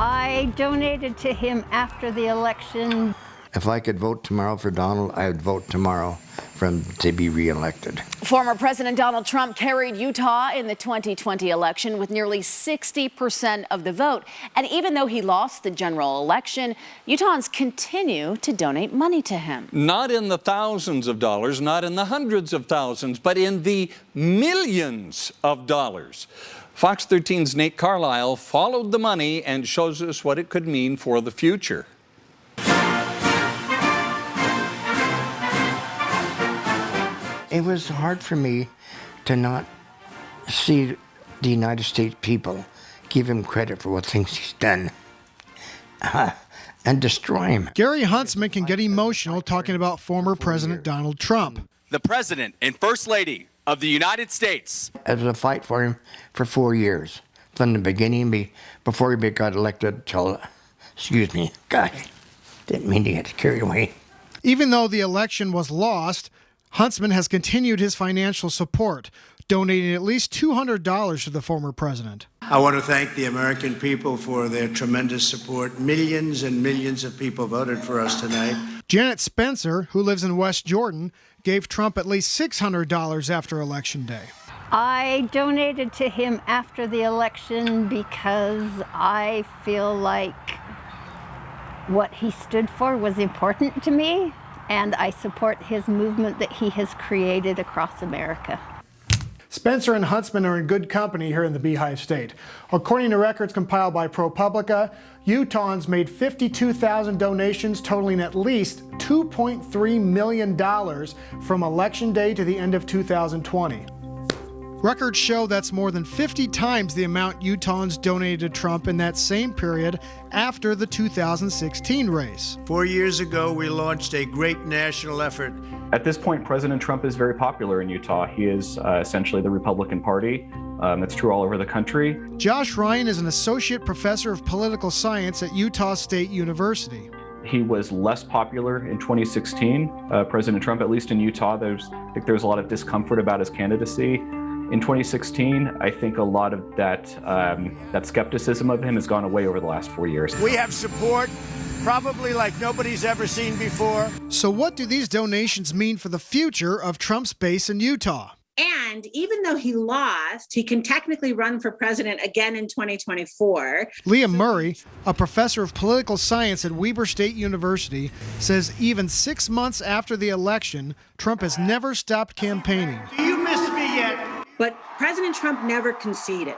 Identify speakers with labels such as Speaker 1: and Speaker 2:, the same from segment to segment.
Speaker 1: I donated to him after the election.
Speaker 2: If I could vote tomorrow for Donald, I would vote tomorrow for him to be reelected.
Speaker 3: Former President Donald Trump carried Utah in the 2020 election with nearly 60% of the vote. And even though he lost the general election, Utahns continue to donate money to him.
Speaker 4: Not in the thousands of dollars, not in the hundreds of thousands, but in the millions of dollars. Fox 13's Nate Carlisle followed the money and shows us what it could mean for the future.
Speaker 2: It was hard for me to not see the United States people give him credit for what things he's done and destroy him.
Speaker 5: Gary Huntsman can get emotional talking about former President Donald Trump.
Speaker 6: The President and First Lady of the United States.
Speaker 2: It was a fight for him for 4 years, from the beginning, before he got elected till, God, didn't mean to get carried away.
Speaker 5: Even though the election was lost, Huntsman has continued his financial support, donating at least $200 to the former president.
Speaker 7: I want to thank the American people for their tremendous support. Millions and millions of people voted for us tonight.
Speaker 5: Janet Spencer, who lives in West Jordan, gave Trump at least $600 after Election Day.
Speaker 1: I donated to him after the election because I feel like what he stood for was important to me, and I support his movement that he has created across America.
Speaker 5: Spencer and Huntsman are in good company here in the Beehive State. According to records compiled by ProPublica, Utahns made 52,000 donations totaling at least $2.3 million from Election Day to the end of 2020. Records show that's more than 50 times the amount Utahns donated to Trump in that same period after the 2016 race.
Speaker 7: 4 years ago, we launched a great national effort.
Speaker 8: At this point, President Trump is very popular in Utah. He is essentially the Republican Party. That's true all over the country.
Speaker 5: Josh Ryan is an associate professor of political science at Utah State University.
Speaker 8: He was less popular in 2016, President Trump, at least in Utah. I think there's a lot of discomfort about his candidacy. In 2016, I think a lot of that skepticism of him has gone away over the last 4 years.
Speaker 7: We have support probably like nobody's ever seen before.
Speaker 5: So what do these donations mean for the future of Trump's base in Utah?
Speaker 9: And even though he lost, he can technically run for president again in 2024.
Speaker 5: Liam Murray, a professor of political science at Weber State University, says even 6 months after the election, Trump has never stopped campaigning.
Speaker 7: Do you miss me yet?
Speaker 9: But President Trump never conceded.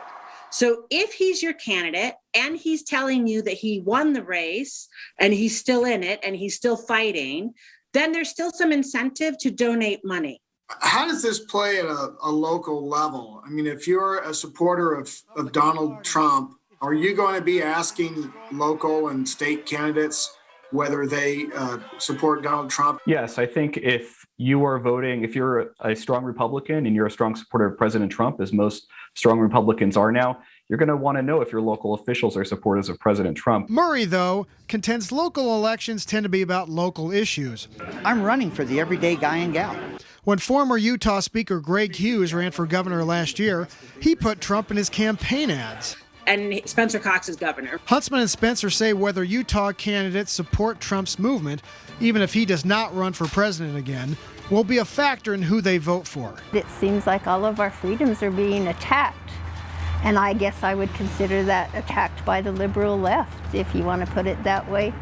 Speaker 9: So if he's your candidate and he's telling you that he won the race and he's still in it and he's still fighting, then there's still some incentive to donate money.
Speaker 10: How does this play at a local level? I mean, if you're a supporter of Donald Trump, are you going to be asking local and state candidates whether they support Donald Trump?
Speaker 8: Yes, I think if you are voting, if you're a strong Republican and you're a strong supporter of President Trump, as most strong Republicans are now, you're going to want to know if your local officials are supporters of President Trump.
Speaker 5: Murray, though, contends local elections tend to be about local issues.
Speaker 11: I'm running for the everyday guy and gal.
Speaker 5: When former Utah Speaker Greg Hughes ran for governor last year, he put Trump in his campaign ads.
Speaker 9: And Spencer Cox is governor.
Speaker 5: Huntsman and Spencer say whether Utah candidates support Trump's movement, even if he does not run for president again, will be a factor in who they vote for.
Speaker 1: It seems like all of our freedoms are being attacked, and I guess I would consider that attacked by the liberal left, if you want to put it that way.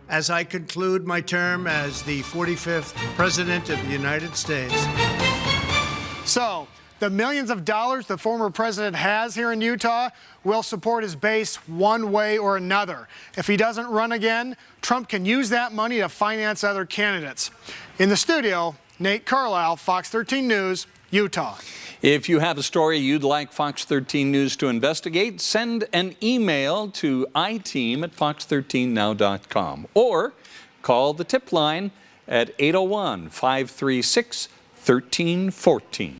Speaker 7: As I conclude my term as the 45th President of the United States.
Speaker 5: So, the millions of dollars the former president has here in Utah will support his base one way or another. If he doesn't run again, Trump can use that money to finance other candidates. In the studio, Nate Carlisle, Fox 13 News, Utah.
Speaker 4: If you have a story you'd like Fox 13 News to investigate, send an email to iteam@fox13now.com or call the tip line at 801-536-1314.